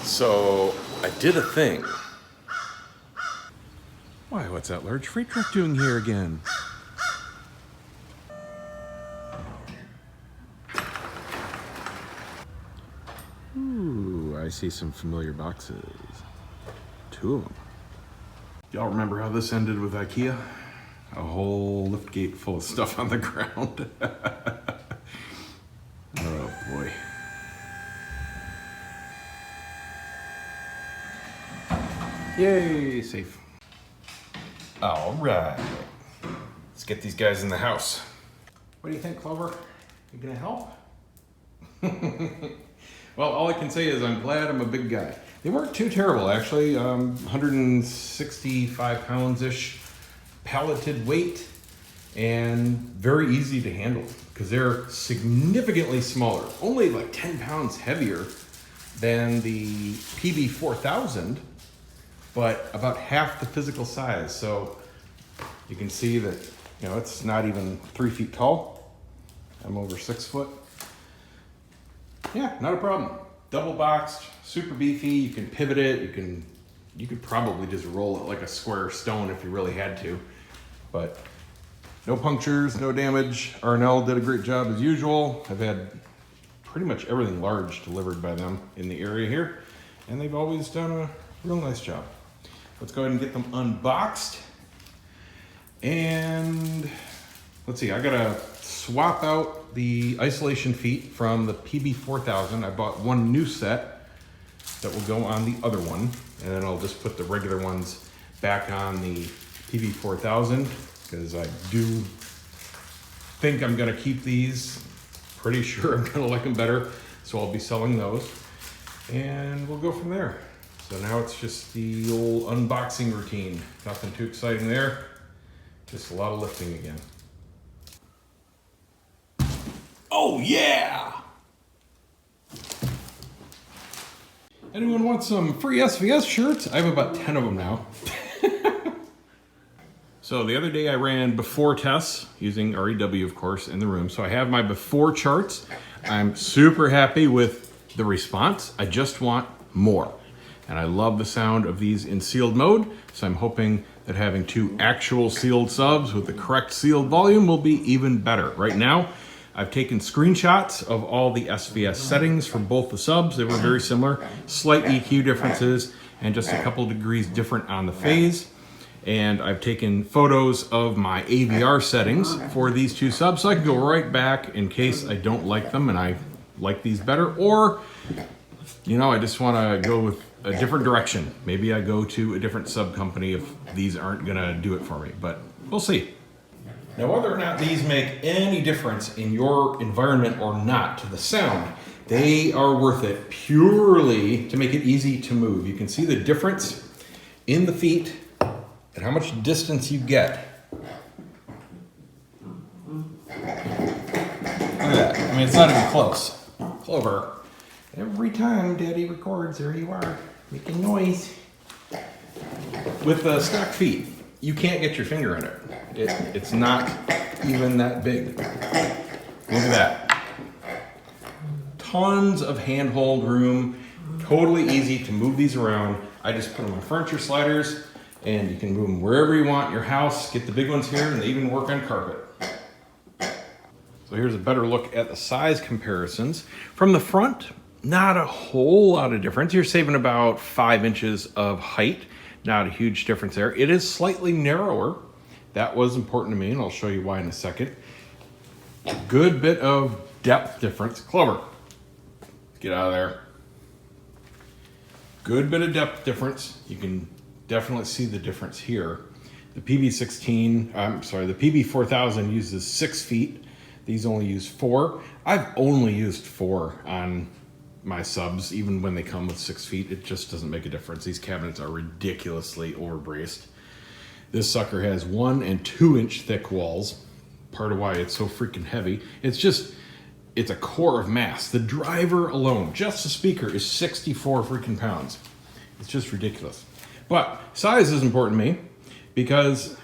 So I did a thing. Why, what's that large freight truck doing here again? Ooh, I see some familiar boxes. 2 of them. Y'all remember how this ended with IKEA? A whole lift gate full of stuff on the ground. Oh boy. Yay, safe. All right. Let's get these guys in the house. What do you think, Clover? You gonna help? Well, all I can say is I'm glad I'm a big guy. They weren't too terrible, actually. 165 pounds-ish palleted weight and very easy to handle because they're significantly smaller, only like 10 pounds heavier than the PB4000, but about half the physical size. So you can see that, you know, it's not even 3 feet tall. I'm over 6 foot. Yeah, not a problem. Double boxed, super beefy. You can pivot it. You could probably just roll it like a square stone if you really had to. But no punctures, no damage. Arnell did a great job as usual. I've had pretty much everything large delivered by them in the area here, and they've always done a real nice job. Let's go ahead and get them unboxed. And let's see, I gotta swap out the isolation feet from the PB4000. I bought one new set that will go on the other one, and then I'll just put the regular ones back on the PB4000 because I do think I'm gonna keep these. Pretty sure I'm gonna like them better, so I'll be selling those, and we'll go from there. So now it's just the old unboxing routine. Nothing too exciting there, just a lot of lifting again. Oh yeah! Anyone want some free SVS shirts? I have about 10 of them now. So the other day I ran before tests using REW, of course, in the room. So I have my before charts. I'm super happy with the response. I just want more. And I love the sound of these in sealed mode. So I'm hoping that having 2 actual sealed subs with the correct sealed volume will be even better. Right now, I've taken screenshots of all the SVS settings for both the subs. They were very similar, slight EQ differences, and just a couple degrees different on the phase. And I've taken photos of my AVR settings for these 2 subs, so I can go right back in case I don't like them and I like these better, or, you know, I just want to go with a different direction. Maybe I go to a different sub company if these aren't gonna do it for me, but we'll see. Now, whether or not these make any difference in your environment or not to the sound, they are worth it purely to make it easy to move. You can see the difference in the feet and how much distance you get. Look at that. I mean, it's not even close. Clover. Every time Daddy records, there you are, making noise. With the stock feet, you can't get your finger in it. It's not even that big. Look at that. Tons of handhold room, totally easy to move these around. I just put them on furniture sliders, and you can move them wherever you want in your house. Get the big ones here, and they even work on carpet. So here's a better look at the size comparisons. From the front, not a whole lot of difference. You're saving about 5 inches of height. Not a huge difference there. It is slightly narrower. That was important to me, and I'll show you why in a second. A good bit of depth difference. Clover, get out of there. Good bit of depth difference. You can definitely see the difference here. The PB4000 uses 6 feet. These only use 4. I've only used 4 on my subs, even when they come with 6 feet. It just doesn't make a difference. These cabinets are ridiculously overbraced. This sucker has 1 and 2 inch thick walls. Part of why it's so freaking heavy. It's a core of mass. The driver alone, just the speaker, is 64 freaking pounds. It's just ridiculous. But size is important to me because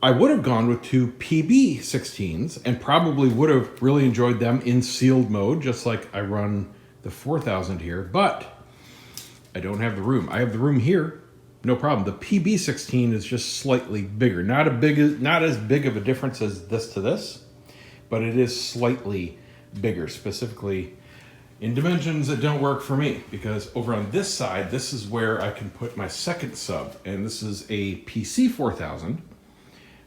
I would have gone with 2 PB16s and probably would have really enjoyed them in sealed mode, just like I run the 4000 here. But I don't have the room. I have the room here, no problem. The PB16 is just slightly bigger. Not as big of a difference as this to this, but it is slightly bigger, specifically in dimensions that don't work for me, because over on this side, this is where I can put my second sub, and this is a PC4000,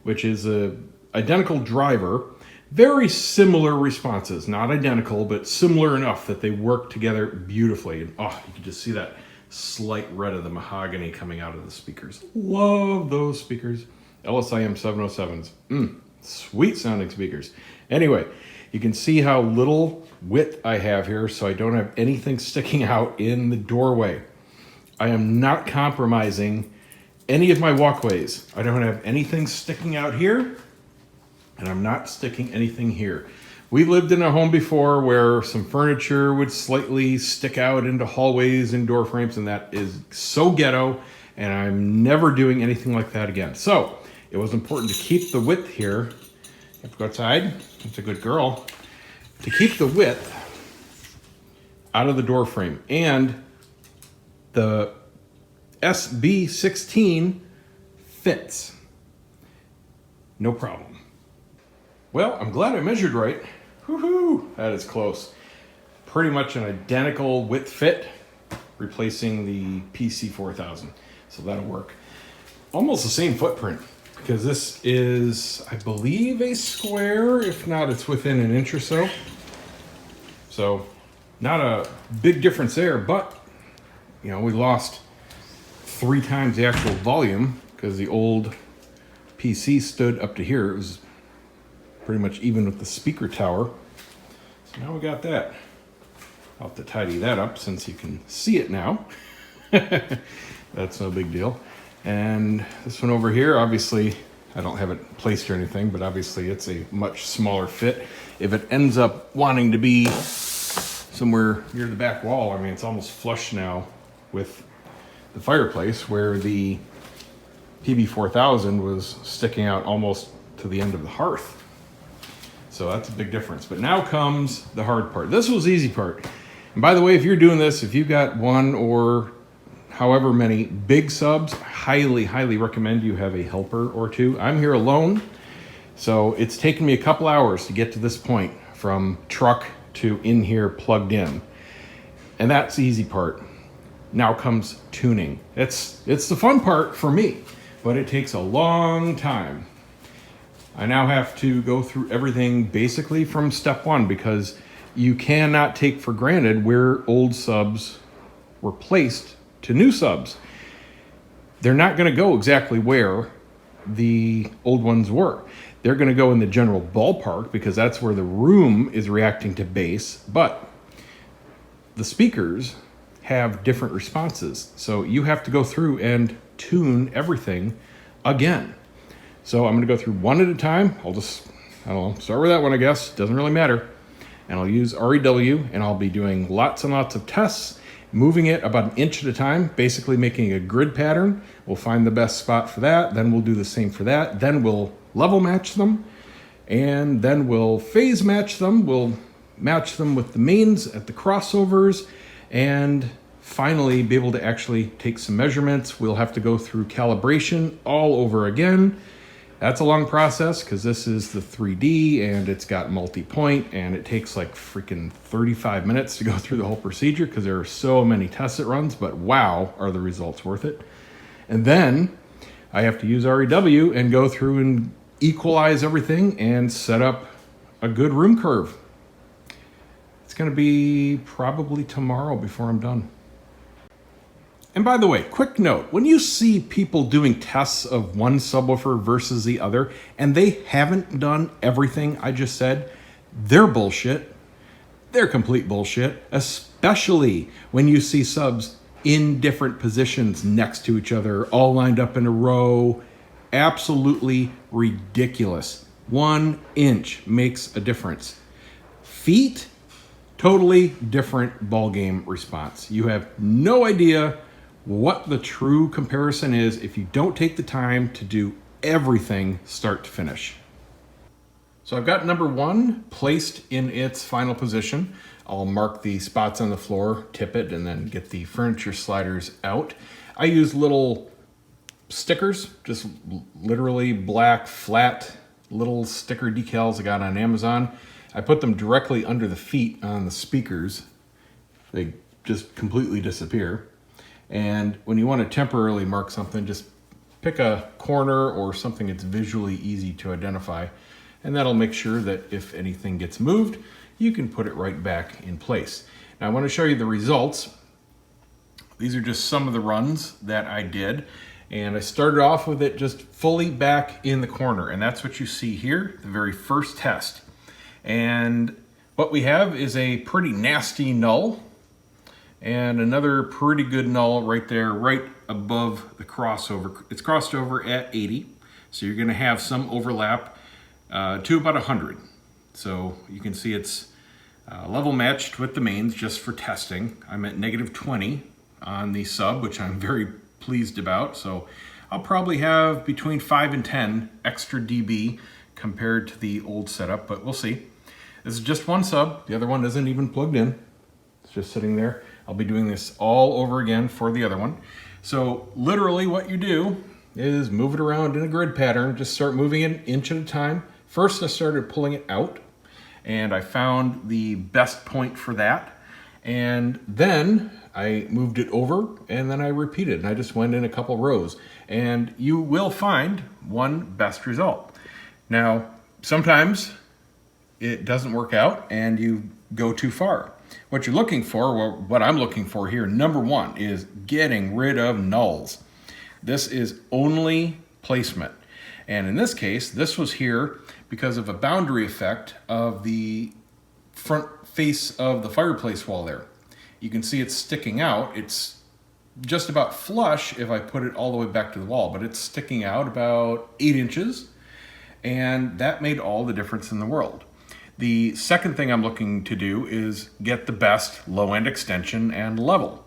which is a identical driver, very similar responses, not identical, but similar enough that they work together beautifully. And oh, you can just see that slight red of the mahogany coming out of the speakers. Love those speakers. LSIM 707s. Sweet sounding speakers. Anyway, you can see how little width I have here, so I don't have anything sticking out in the doorway. I am not compromising any of my walkways. I don't have anything sticking out here, and I'm not sticking anything here. We lived in a home before where some furniture would slightly stick out into hallways and door frames, and that is so ghetto, and I'm never doing anything like that again. So it was important to keep the width here. You have to go outside. It's a good girl. To keep the width out of the door frame. And the SB16 fits. No problem. Well, I'm glad I measured right. Woohoo! That is close. Pretty much an identical width fit, replacing the PC4000. So that'll work. Almost the same footprint, because this is, I believe, a square. If not, it's within an inch or so. So not a big difference there, but you know, we lost 3 times the actual volume because the old PC stood up to here. It was pretty much even with the speaker tower. So now we got that. I'll have to tidy that up since you can see it now. That's no big deal. And this one over here, obviously, I don't have it placed or anything, but obviously it's a much smaller fit. If it ends up wanting to be somewhere near the back wall, I mean, it's almost flush now with the fireplace, where the PB4000 was sticking out almost to the end of the hearth. So that's a big difference. But now comes the hard part. This was the easy part. And by the way, if you're doing this, if you've got one or however many big subs, I highly recommend you have a helper or two. I'm here alone, so it's taken me a couple hours to get to this point from truck to in here plugged in. And that's the easy part. Now comes tuning. It's the fun part for me, but it takes a long time. I now have to go through everything basically from step one, because you cannot take for granted where old subs were placed to new subs. They're not going to go exactly where the old ones were. They're going to go in the general ballpark because that's where the room is reacting to bass, but the speakers have different responses. So you have to go through and tune everything again. So I'm going to go through one at a time. I'll just, I don't know, start with that one, I guess. Doesn't really matter. And I'll use REW, and I'll be doing lots and lots of tests, moving it about an inch at a time, basically making a grid pattern. We'll find the best spot for that. Then we'll do the same for that. Then we'll level match them, and then we'll phase match them. We'll match them with the mains at the crossovers, and finally be able to actually take some measurements. We'll have to go through calibration all over again. That's a long process because this is the 3D and it's got multi-point, and it takes like freaking 35 minutes to go through the whole procedure because there are so many tests it runs, but wow, are the results worth it. And then I have to use REW and go through and equalize everything and set up a good room curve. It's going to be probably tomorrow before I'm done. And by the way, quick note, when you see people doing tests of one subwoofer versus the other, and they haven't done everything I just said, they're bullshit. They're complete bullshit, especially when you see subs in different positions next to each other, all lined up in a row. Absolutely ridiculous. 1 inch makes a difference. Feet, totally different ballgame response. You have no idea what the true comparison is if you don't take the time to do everything start to finish. So I've got number 1 placed in its final position. I'll mark the spots on the floor, tip it, and then get the furniture sliders out. I use little stickers, just literally black, flat, little sticker decals I got on Amazon. I put them directly under the feet on the speakers. They just completely disappear. And when you want to temporarily mark something, just pick a corner or something that's visually easy to identify, and that'll make sure that if anything gets moved, you can put it right back in place. Now I want to show you the results. These are just some of the runs that I did, and I started off with it just fully back in the corner, and that's what you see here, the very first test. And what we have is a pretty nasty null, and another pretty good null right there, right above the crossover. It's crossed over at 80, so you're going to have some overlap to about 100. So you can see it's level matched with the mains just for testing. I'm at -20 on the sub, which I'm very pleased about. So I'll probably have between 5 and 10 extra dB compared to the old setup, but we'll see. This is just one sub. The other one isn't even plugged in. It's just sitting there. I'll be doing this all over again for the other one. So literally what you do is move it around in a grid pattern. Just start moving it an inch at a time. First I started pulling it out, and I found the best point for that. And then I moved it over, and then I repeated, and I just went in a couple rows. And you will find one best result. Now, sometimes it doesn't work out and you go too far. What you're looking for, well, what I'm looking for here, number one, is getting rid of nulls. This is only placement. And in this case, this was here because of a boundary effect of the front face of the fireplace wall there. You can see it's sticking out. It's just about flush if I put it all the way back to the wall, but it's sticking out about 8 inches, and that made all the difference in the world. The second thing I'm looking to do is get the best low-end extension and level.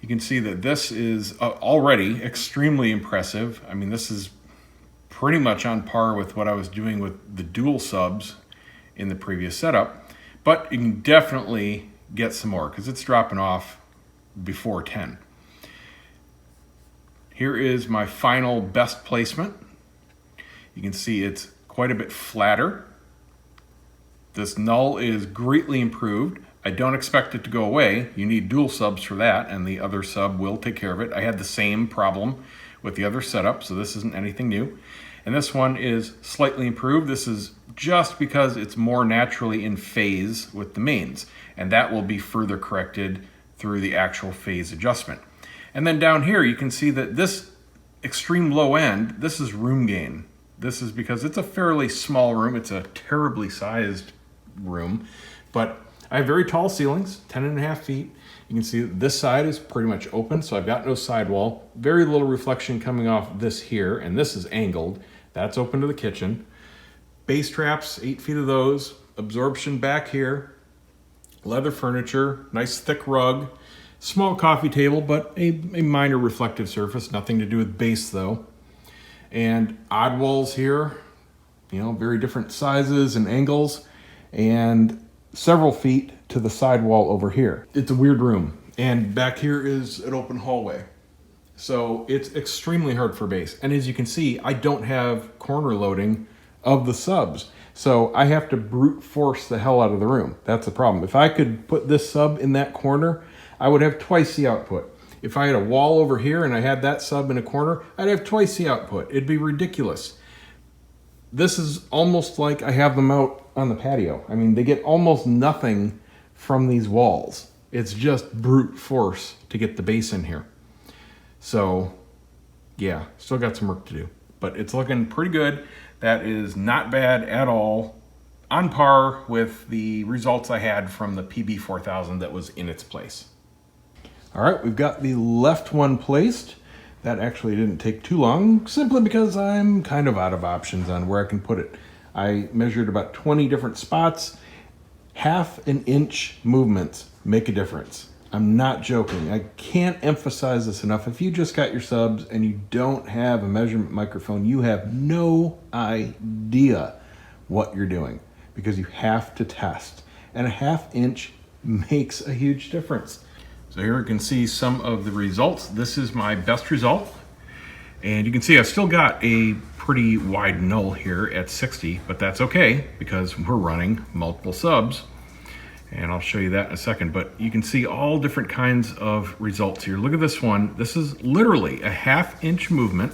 You can see that this is already extremely impressive. I mean, this is pretty much on par with what I was doing with the dual subs in the previous setup, but you can definitely get some more because it's dropping off before 10. Here is my final best placement. You can see it's quite a bit flatter. This null is greatly improved. I don't expect it to go away. You need dual subs for that, and the other sub will take care of it. I had the same problem with the other setup, so this isn't anything new. And this one is slightly improved. This is just because it's more naturally in phase with the mains, and that will be further corrected through the actual phase adjustment. And then down here, you can see that this extreme low end, this is room gain. This is because it's a fairly small room. It's a terribly sized room, but I have very tall ceilings, 10.5 feet. You can see this side is pretty much open, so I've got no sidewall. Very little reflection coming off this here, and this is angled. That's open to the kitchen. Base traps, 8 feet of those. Absorption back here. Leather furniture, nice thick rug. Small coffee table, but a minor reflective surface. Nothing to do with base though. And odd walls here, you know, very different sizes and angles, and several feet to the side wall over here. It's a weird room, and back here is an open hallway. So it's extremely hard for base. And as you can see, I don't have corner loading of the subs. So I have to brute force the hell out of the room. That's the problem. If I could put this sub in that corner, I would have twice the output. If I had a wall over here and I had that sub in a corner, I'd have twice the output. It'd be ridiculous. This is almost like I have them out on the patio. I mean, they get almost nothing from these walls. It's just brute force to get the base in here. So yeah, still got some work to do, but it's looking pretty good. That is not bad at all. On par with the results I had from the PB4000 that was in its place. All right, we've got the left one placed. That actually didn't take too long, simply because I'm kind of out of options on where I can put it. I measured about 20 different spots. Half an inch movements make a difference. I'm not joking. I can't emphasize this enough. If you just got your subs and you don't have a measurement microphone, you have no idea what you're doing, because you have to test. And a half inch makes a huge difference. So here you can see some of the results. This is my best result. And you can see I've still got a pretty wide null here at 60, but that's okay because we're running multiple subs. And I'll show you that in a second, but you can see all different kinds of results here. Look at this one. This is literally a 1/2 inch movement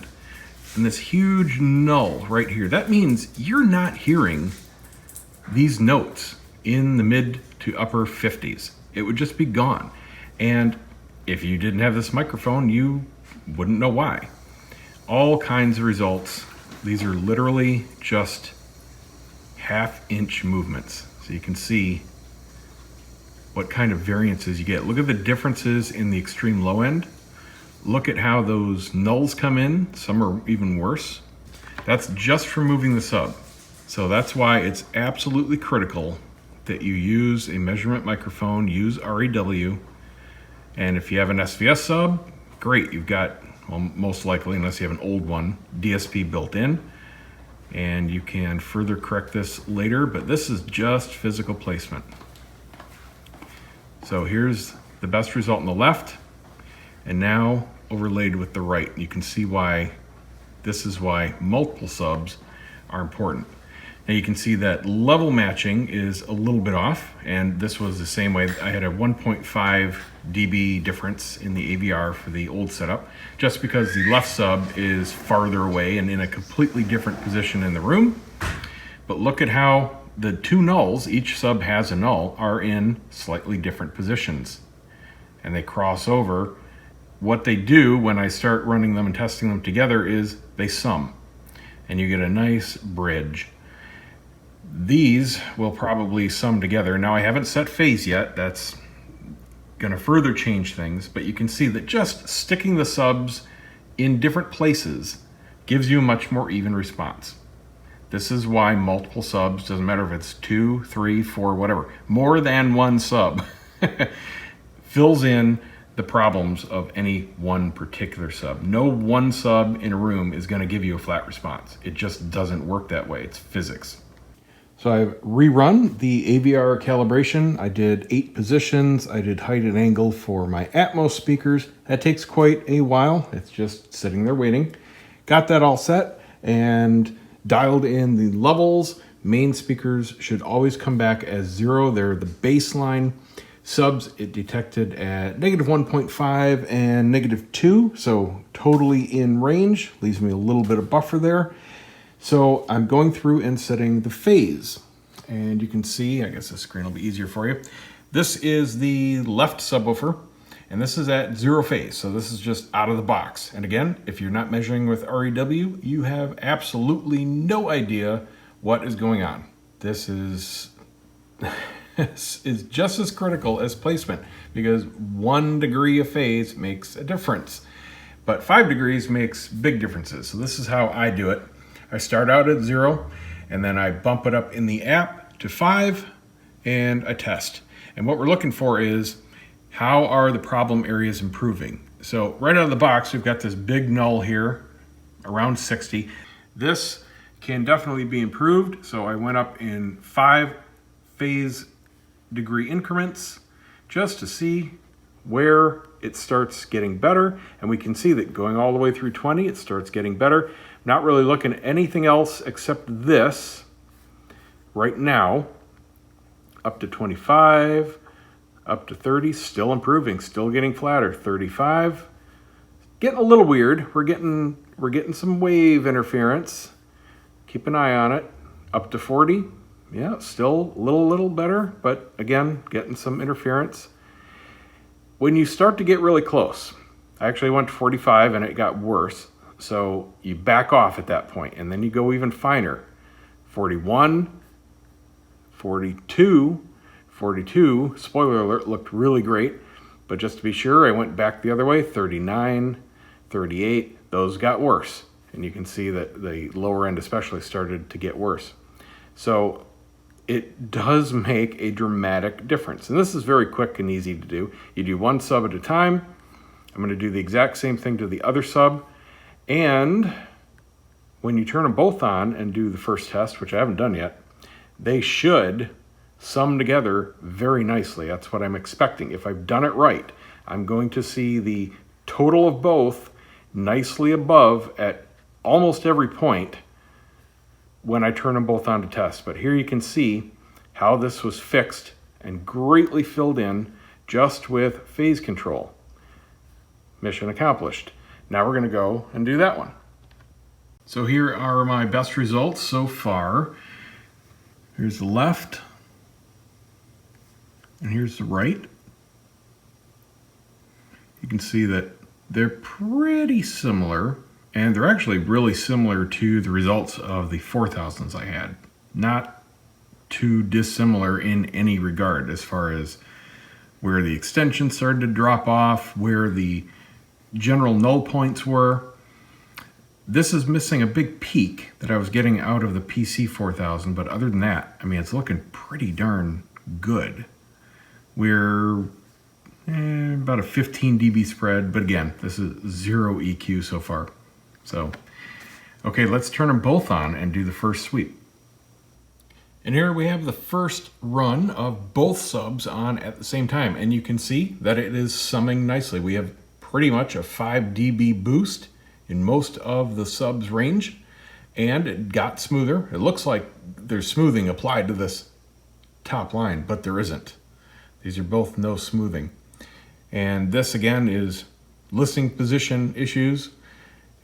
and this huge null right here. That means you're not hearing these notes in the mid to upper 50s. It would just be gone. And if you didn't have this microphone, you wouldn't know why. All kinds of results. These are literally just 1/2 inch movements. So you can see what kind of variances you get. Look at the differences in the extreme low end. Look at how those nulls come in. Some are even worse. That's just from moving the sub. So that's why it's absolutely critical that you use a measurement microphone, use REW. And if you have an SVS sub, great. You've got, well, most likely, unless you have an old one, DSP built in. And you can further correct this later, but this is just physical placement. So here's the best result on the left, and now overlaid with the right. You can see why this is why multiple subs are important. Now you can see that level matching is a little bit off, and this was the same way. I had a 1.5 dB difference in the AVR for the old setup, just because the left sub is farther away and in a completely different position in the room. But look at how the two nulls, each sub has a null, are in slightly different positions. And they cross over. What they do when I start running them and testing them together is they sum. And you get a nice bridge. These will probably sum together. Now I haven't set phase yet. That's gonna further change things, but you can see that just sticking the subs in different places gives you a much more even response. This is why multiple subs, doesn't matter if it's 2, 3, 4, whatever, more than one sub fills in the problems of any one particular sub. No one sub in a room is going to give you a flat response. It just doesn't work that way. It's physics. So I've rerun the AVR calibration. I did 8 positions. I did height and angle for my Atmos speakers. That takes quite a while. It's just sitting there waiting. Got that all set and dialed in the levels. Main speakers should always come back as 0. They're the baseline. Subs, it detected at -1.5 and -2, so totally in range. Leaves me a little bit of buffer there. So I'm going through and setting the phase. And you can see, I guess the screen will be easier for you. This is the left subwoofer, and this is at 0 phase. So this is just out of the box. And again, if you're not measuring with REW, you have absolutely no idea what is going on. This is just as critical as placement, because 1 degree of phase makes a difference, but 5 degrees makes big differences. So this is how I do it. I start out at 0, and then I bump it up in the app to 5, and I test. And what we're looking for is, how are the problem areas improving? So right out of the box, we've got this big null here, around 60. This can definitely be improved. So I went up in 5 phase degree increments just to see where it starts getting better. And we can see that going all the way through 20, it starts getting better. Not really looking at anything else except this right now. Up to 25, up to 30, still improving, still getting flatter. 35, getting a little weird. We're getting some wave interference. Keep an eye on it. Up to 40, yeah, still a little better, but again, getting some interference. When you start to get really close, I actually went to 45 and it got worse. So you back off at that point, and then you go even finer. 41, 42, 42, spoiler alert, looked really great. But just to be sure, I went back the other way. 39, 38, those got worse. And you can see that the lower end especially started to get worse. So it does make a dramatic difference. And this is very quick and easy to do. You do 1 sub at a time. I'm going to do the exact same thing to the other sub. And when you turn them both on and do the first test, which I haven't done yet, they should sum together very nicely. That's what I'm expecting. If I've done it right, I'm going to see the total of both nicely above at almost every point when I turn them both on to test. But here you can see how this was fixed and greatly filled in just with phase control. Mission accomplished. Now we're going to go and do that one. So here are my best results so far. Here's the left, and here's the right. You can see that they're pretty similar, and they're actually really similar to the results of the 4000s I had. Not too dissimilar in any regard as far as where the extension started to drop off, where the general null points were. This is missing a big peak that I was getting out of the PC4000, but other than that, I mean, it's looking pretty darn good. We're about a 15 dB spread, but again, this is 0 EQ so far. So, okay, let's turn them both on and do the first sweep. And here we have the first run of both subs on at the same time, and you can see that it is summing nicely. We have pretty much a 5 dB boost in most of the subs range, and it got smoother. It looks like there's smoothing applied to this top line, but there isn't. These are both no smoothing. And this again is listening position issues,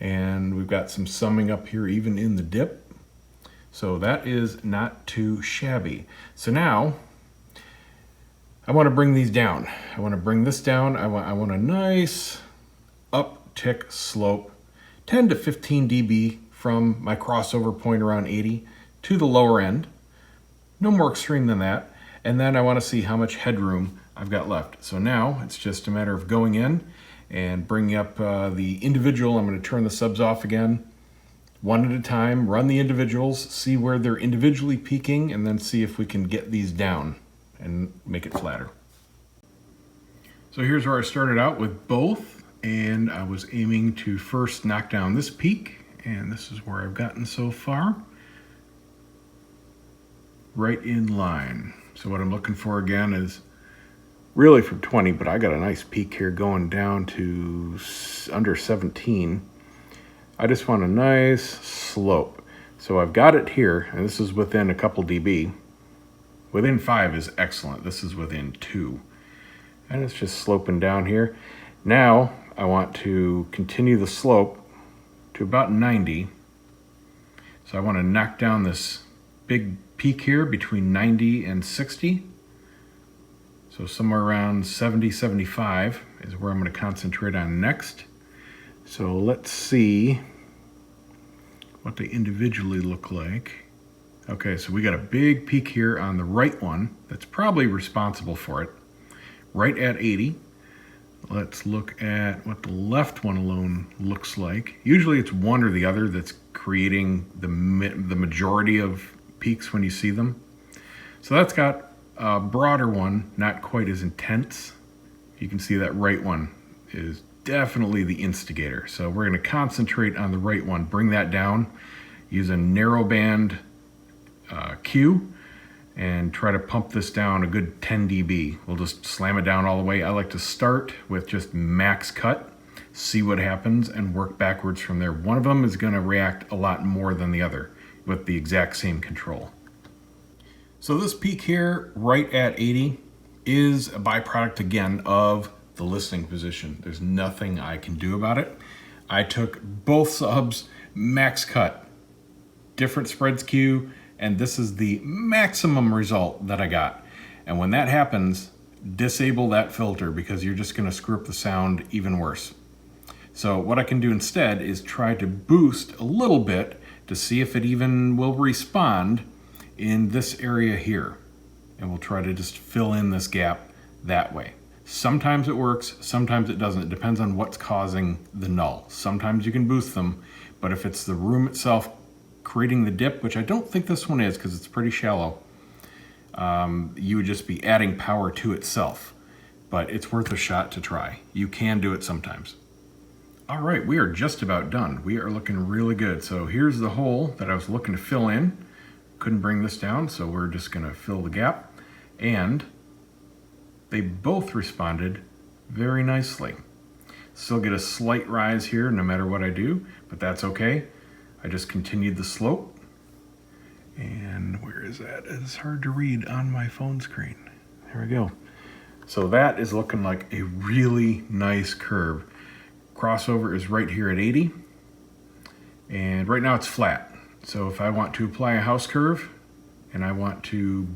and we've got some summing up here even in the dip. So that is not too shabby. So now I want to bring these down. I want to bring this down. I want a nice uptick slope, 10 to 15 dB from my crossover point around 80 to the lower end. No more extreme than that. And then I want to see how much headroom I've got left. So now it's just a matter of going in and bringing up the individual. I'm going to turn the subs off again, one at a time, run the individuals, see where they're individually peaking, and then see if we can get these down and make it flatter. So here's where I started out with both, and I was aiming to first knock down this peak, and this is where I've gotten so far. Right in line. So what I'm looking for again is really from 20, but I got a nice peak here going down to under 17. I just want a nice slope. So I've got it here, and this is within a couple dB. Within 5 is excellent. This is within 2. And it's just sloping down here. Now I want to continue the slope to about 90. So I want to knock down this big peak here between 90 and 60. So somewhere around 70, 75 is where I'm going to concentrate on next. So let's see what they individually look like. Okay, so we got a big peak here on the right one that's probably responsible for it, right at 80. Let's look at what the left one alone looks like. Usually it's one or the other that's creating the majority of peaks when you see them. So that's got a broader one, not quite as intense. You can see that right one is definitely the instigator. So we're going to concentrate on the right one, bring that down, use a narrow band Q, and try to pump this down a good 10 dB. We'll just slam it down all the way. I like to start with just max cut, see what happens, and work backwards from there. One of them is going to react a lot more than the other with the exact same control. So this peak here, right at 80, is a byproduct again of the listening position. There's nothing I can do about it. I took both subs, max cut, different spreads Q, and this is the maximum result that I got. And when that happens, disable that filter because you're just gonna screw up the sound even worse. So what I can do instead is try to boost a little bit to see if it even will respond in this area here. And we'll try to just fill in this gap that way. Sometimes it works, sometimes it doesn't. It depends on what's causing the null. Sometimes you can boost them, but if it's the room itself creating the dip, which I don't think this one is because it's pretty shallow, you would just be adding power to itself. But it's worth a shot to try. You can do it sometimes. All right, we are just about done. We are looking really good. So here's the hole that I was looking to fill in. Couldn't bring this down, so we're just gonna fill the gap. and they both responded very nicely. Still get a slight rise here no matter what I do, but that's okay. I just continued the slope. And where is that? It's hard to read on my phone screen. There we go. So that is looking like a really nice curve. Crossover is right here at 80. And right now it's flat. So if I want to apply a house curve and I want to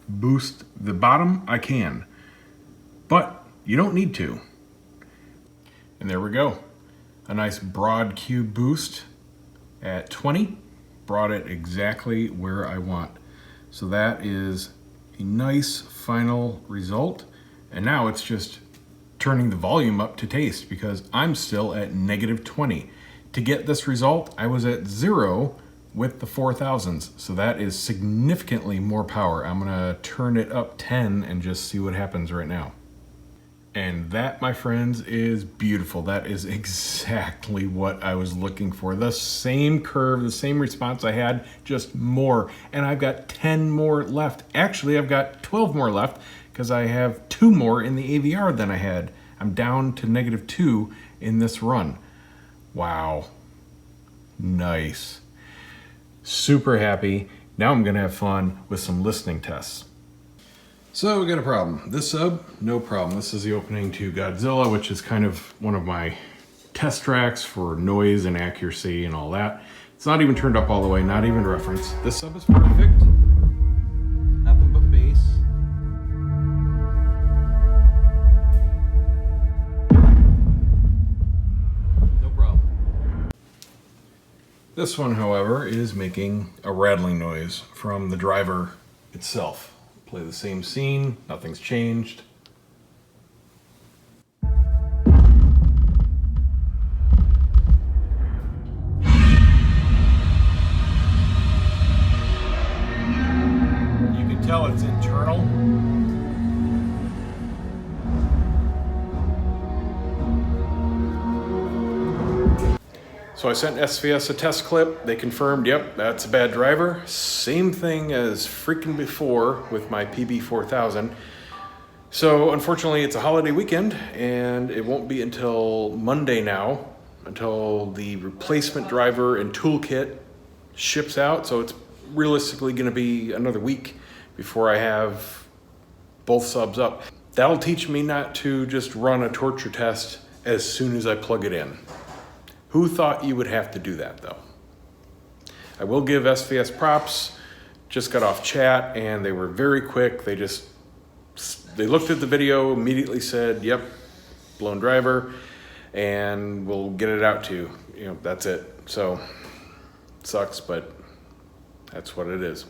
boost the bottom, I can. But you don't need to. And there we go. A nice broad Q boost at 20. Brought it exactly where I want. So that is a nice final result. And now it's just turning the volume up to taste because I'm still at -20. To get this result, I was at 0 with the 4000s. So that is significantly more power. I'm gonna turn it up 10 and just see what happens right now. And that, my friends, is beautiful. That is exactly what I was looking for. The same curve, the same response I had, just more. And I've got 10 more left. Actually, I've got 12 more left because I have 2 more in the AVR than I had. I'm down to -2 in this run. Wow. Nice. Super happy. Now I'm gonna have fun with some listening tests. So we got a problem. This sub, no problem. This is the opening to Godzilla, which is kind of one of my test tracks for noise and accuracy and all that. It's not even turned up all the way, not even reference. This sub is perfect. Nothing but bass. No problem. This one, however, is making a rattling noise from the driver itself. Play the same scene, nothing's changed. You can tell it's internal. So I sent SVS a test clip. They confirmed, yep, that's a bad driver. Same thing as freaking before with my PB4000. So unfortunately it's a holiday weekend and it won't be until Monday now until the replacement driver and toolkit ships out. So it's realistically gonna be another week before I have both subs up. That'll teach me not to just run a torture test as soon as I plug it in. Who thought you would have to do that though? I will give SVS props. Just got off chat and they were very quick. They looked at the video, immediately said, yep, blown driver, and we'll get it out to you. You know, that's it. So, sucks, but that's what it is.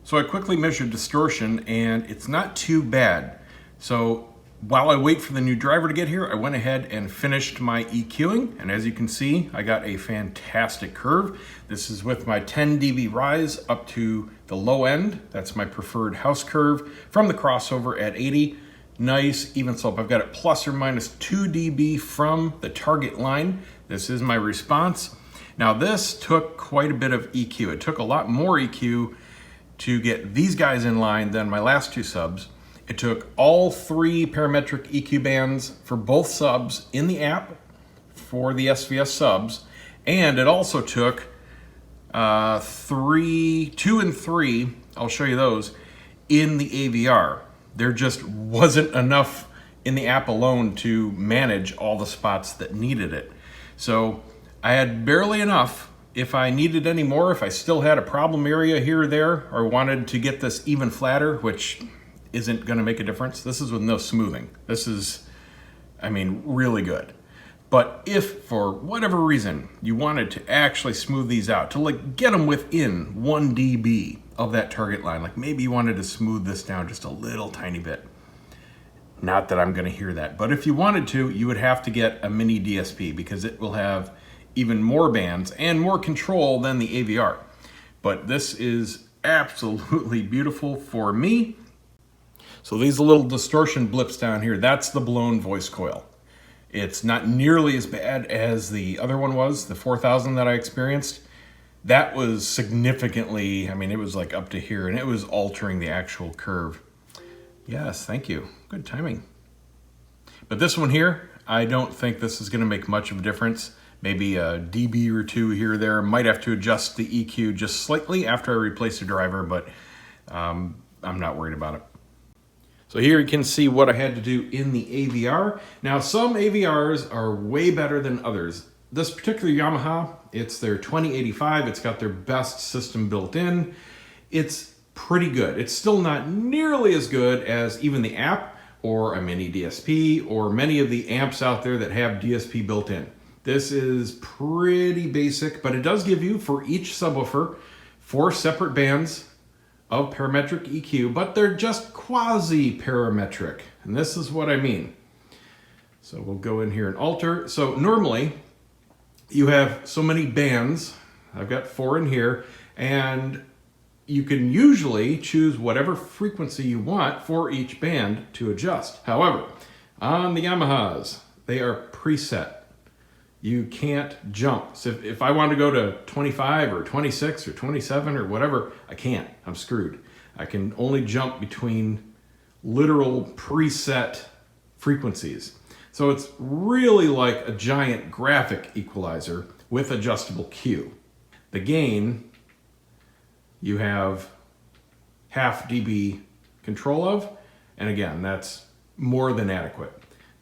So I quickly measured distortion and it's not too bad. So while I wait for the new driver to get here, I went ahead and finished my EQing. And as you can see, I got a fantastic curve. This is with my 10 dB rise up to the low end. That's my preferred house curve from the crossover at 80. Nice even slope. I've got it plus or minus 2 dB from the target line. This is my response. Now this took quite a bit of EQ. It took a lot more EQ to get these guys in line than my last 2 subs. It took all 3 parametric EQ bands for both subs in the app for the SVS subs, and it also took 2 and 3, I'll show you those, in the AVR. There just wasn't enough in the app alone to manage all the spots that needed it. So I had barely enough. If I needed any more, if I still had a problem area here or there, or wanted to get this even flatter, which isn't gonna make a difference. This is with no smoothing. This is, I mean, really good. But if for whatever reason you wanted to actually smooth these out, to like get them within 1 dB of that target line, like maybe you wanted to smooth this down just a little tiny bit. Not that I'm gonna hear that, but if you wanted to, you would have to get a mini DSP because it will have even more bands and more control than the AVR. But this is absolutely beautiful for me. So these little distortion blips down here, that's the blown voice coil. It's not nearly as bad as the other one was, the 4000 that I experienced. that was significantly, I mean, it was like up to here, and it was altering the actual curve. Yes, thank you. Good timing. But this one here, I don't think this is going to make much of a difference. Maybe a dB or two here or there. Might have to adjust the EQ just slightly after I replace the driver, but I'm not worried about it. So here you can see what I had to do in the AVR. Now, some AVRs are way better than others. This particular Yamaha, it's their 2085. It's got their best system built in. It's pretty good. It's still not nearly as good as even the app or a mini DSP or many of the amps out there that have DSP built in. This is pretty basic, but it does give you, for each subwoofer, 4 separate bands of parametric EQ, but they're just quasi-parametric, and this is what I mean. So we'll go in here and alter. So normally, you have so many bands. I've got 4 in here, and you can usually choose whatever frequency you want for each band to adjust. However, on the Yamahas, they are preset. You can't jump. So if I want to go to 25 or 26 or 27 or whatever, I can't. I'm screwed. I can only jump between literal preset frequencies. So it's really like a giant graphic equalizer with adjustable Q. The gain, you have half dB control of, and again, that's more than adequate.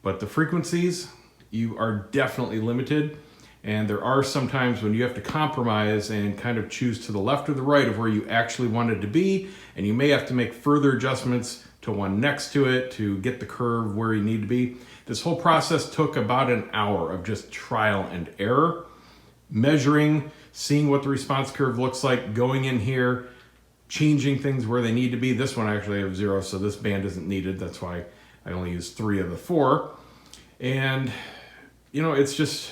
But the frequencies, you are definitely limited, and there are some times when you have to compromise and kind of choose to the left or the right of where you actually want it to be, and you may have to make further adjustments to one next to it to get the curve where you need to be. This whole process took about an hour of just trial and error, measuring, seeing what the response curve looks like, going in here, changing things where they need to be. This one I actually have 0, so this band isn't needed. That's why I only use 3 of the 4. And you know, it's just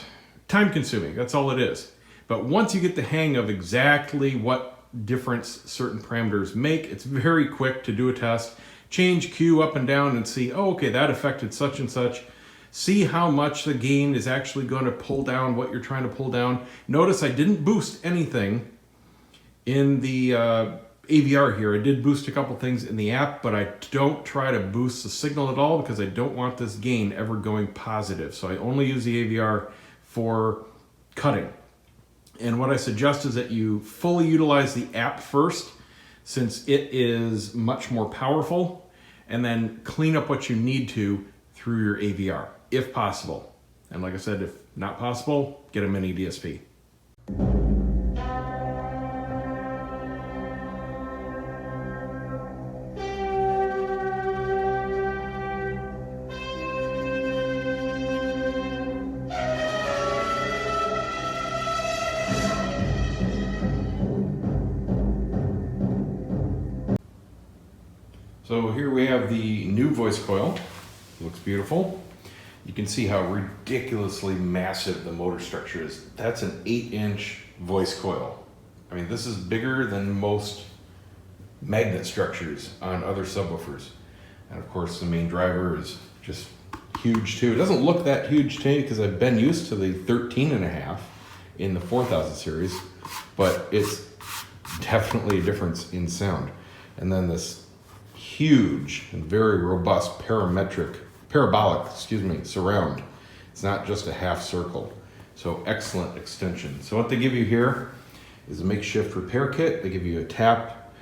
time consuming. That's all it is. But once you get the hang of exactly what difference certain parameters make, it's very quick to do a test, change Q up and down and see, oh, okay, that affected such and such. See how much the gain is actually going to pull down what you're trying to pull down. Notice I didn't boost anything in the AVR here. I did boost a couple things in the app, but I don't try to boost the signal at all because I don't want this gain ever going positive. So I only use the AVR for cutting. And what I suggest is that you fully utilize the app first, since it is much more powerful, and then clean up what you need to through your AVR, if possible. And like I said, if not possible, get a mini DSP. So here we have the new voice coil. It looks beautiful. You can see how ridiculously massive the motor structure is. That's an 8-inch voice coil. I mean, this is bigger than most magnet structures on other subwoofers. And of course, the main driver is just huge too. It doesn't look that huge to me because I've been used to the 13.5 in the 4000 series, but it's definitely a difference in sound. And then this huge and very robust parabolic surround. It's not just a half circle. So excellent extension. So what they give you here is a makeshift repair kit. They give you a tap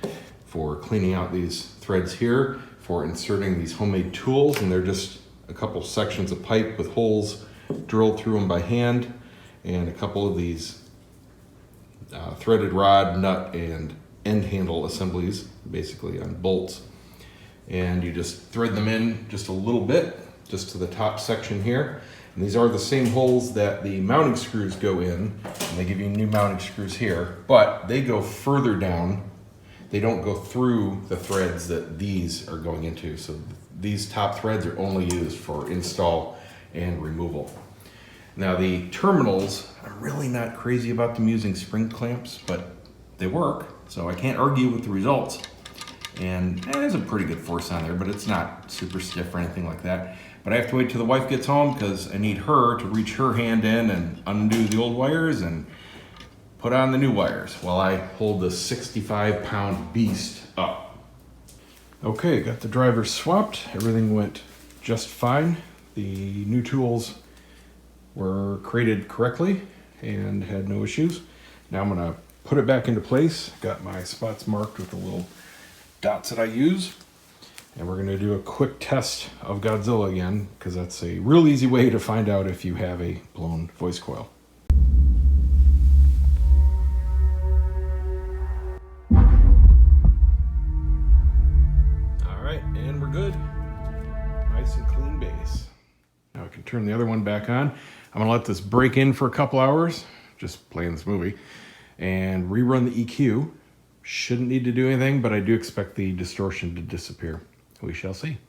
for cleaning out these threads here, for inserting these homemade tools, and they're just a couple sections of pipe with holes drilled through them by hand, and a couple of these threaded rod, nut, and end handle assemblies, basically on bolts. And you just thread them in just a little bit, just to the top section here. And these are the same holes that the mounting screws go in, and they give you new mounting screws here, but they go further down. They don't go through the threads that these are going into. So these top threads are only used for install and removal. Now the terminals, I'm really not crazy about them using spring clamps, but they work, so I can't argue with the results. And there's a pretty good force on there, but it's not super stiff or anything like that. But I have to wait till the wife gets home because I need her to reach her hand in and undo the old wires, and put on the new wires while I hold the 65-pound beast up. Okay, got the drivers swapped. Everything went just fine. The new tools were created correctly and had no issues. Now I'm gonna put it back into place. Got my spots marked with the little dots that I use. And we're gonna do a quick test of Godzilla again, because that's a real easy way to find out if you have a blown voice coil. All right, and we're good. Nice and clean bass. Now I can turn the other one back on. I'm gonna let this break in for a couple hours, just playing this movie, and rerun the EQ. Shouldn't need to do anything, but I do expect the distortion to disappear. We shall see.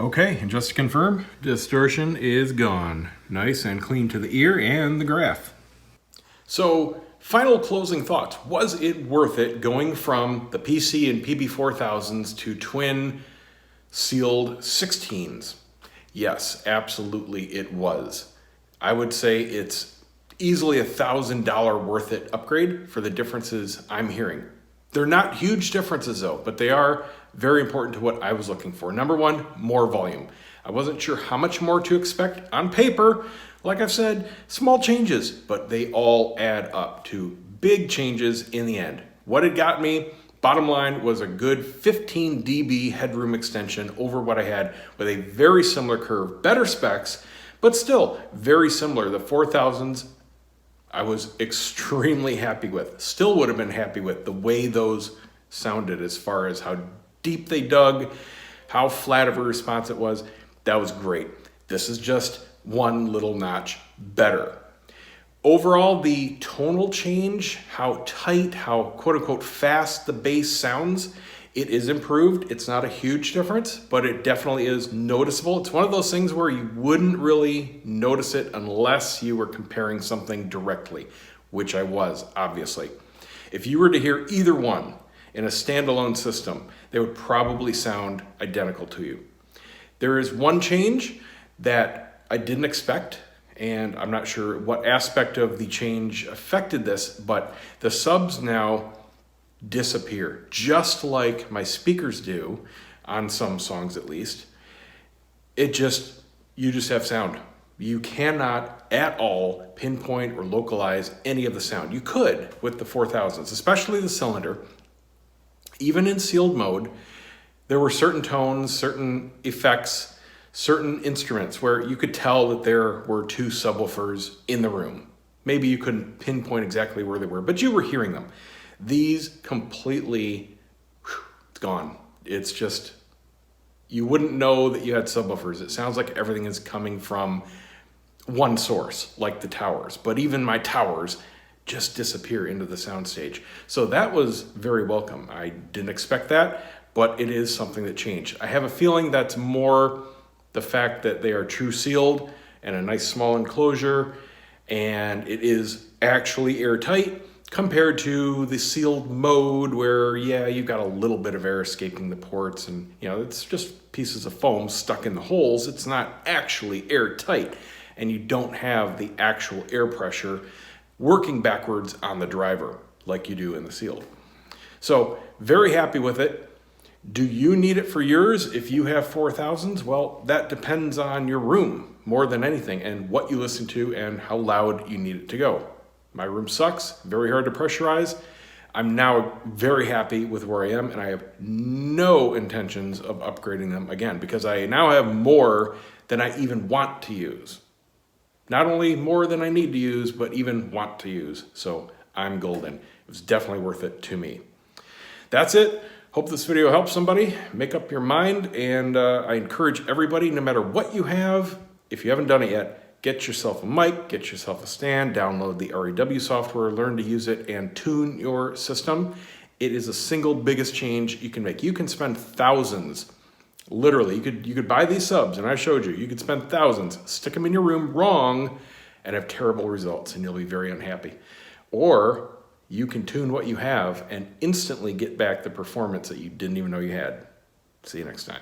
Okay, and just to confirm, distortion is gone. Nice and clean to the ear and the graph. So, final closing thoughts. Was it worth it going from the PC and PB4000s to twin sealed 16s? Yes, absolutely it was. I would say it's easily $1,000 worth it upgrade for the differences I'm hearing. They're not huge differences though, but they are very important to what I was looking for. Number one, more volume. I wasn't sure how much more to expect on paper. Like I've said, small changes, but they all add up to big changes in the end. What it got me, bottom line, was a good 15 dB headroom extension over what I had with a very similar curve, better specs, but still very similar. The 4000s, I was extremely happy with. Still would have been happy with the way those sounded as far as how deep they dug, how flat of a response it was. That was great. This is just one little notch better. Overall, the tonal change, how tight, how quote unquote fast the bass sounds, it is improved. It's not a huge difference, but it definitely is noticeable. It's one of those things where you wouldn't really notice it unless you were comparing something directly, which I was, obviously. If you were to hear either one in a standalone system, they would probably sound identical to you. There is one change that I didn't expect, and I'm not sure what aspect of the change affected this, but the subs now disappear, just like my speakers do on some songs at least. You just have sound. You cannot at all pinpoint or localize any of the sound. You could with the 4000s, especially the cylinder. Even in sealed mode, there were certain tones, certain effects, certain instruments where you could tell that there were two subwoofers in the room. Maybe you couldn't pinpoint exactly where they were, but you were hearing them. These completely, it's gone. It's just, you wouldn't know that you had subwoofers. It sounds like everything is coming from one source, like the towers. But even my towers just disappear into the soundstage. So that was very welcome. I didn't expect that, but it is something that changed. I have a feeling that's more the fact that they are true sealed and a nice small enclosure, and it is actually airtight compared to the sealed mode where, yeah, you've got a little bit of air escaping the ports and, you know, it's just pieces of foam stuck in the holes. It's not actually airtight, and you don't have the actual air pressure working backwards on the driver like you do in the sealed. So very happy with it. Do you need it for yours if you have 4000s? Well, that depends on your room more than anything and what you listen to and how loud you need it to go. My room sucks, very hard to pressurize. I'm now very happy with where I am, and I have no intentions of upgrading them again because I now have more than I even want to use. Not only more than I need to use, but even want to use. So I'm golden. It was definitely worth it to me. That's it. Hope this video helps somebody. Make up your mind, and I encourage everybody, no matter what you have, if you haven't done it yet, get yourself a mic, get yourself a stand, download the REW software, learn to use it, and tune your system. It is the single biggest change you can make. You can spend thousands, literally. You could buy these subs, and I showed you. You could spend thousands, stick them in your room wrong, and have terrible results, and you'll be very unhappy. Or you can tune what you have and instantly get back the performance that you didn't even know you had. See you next time.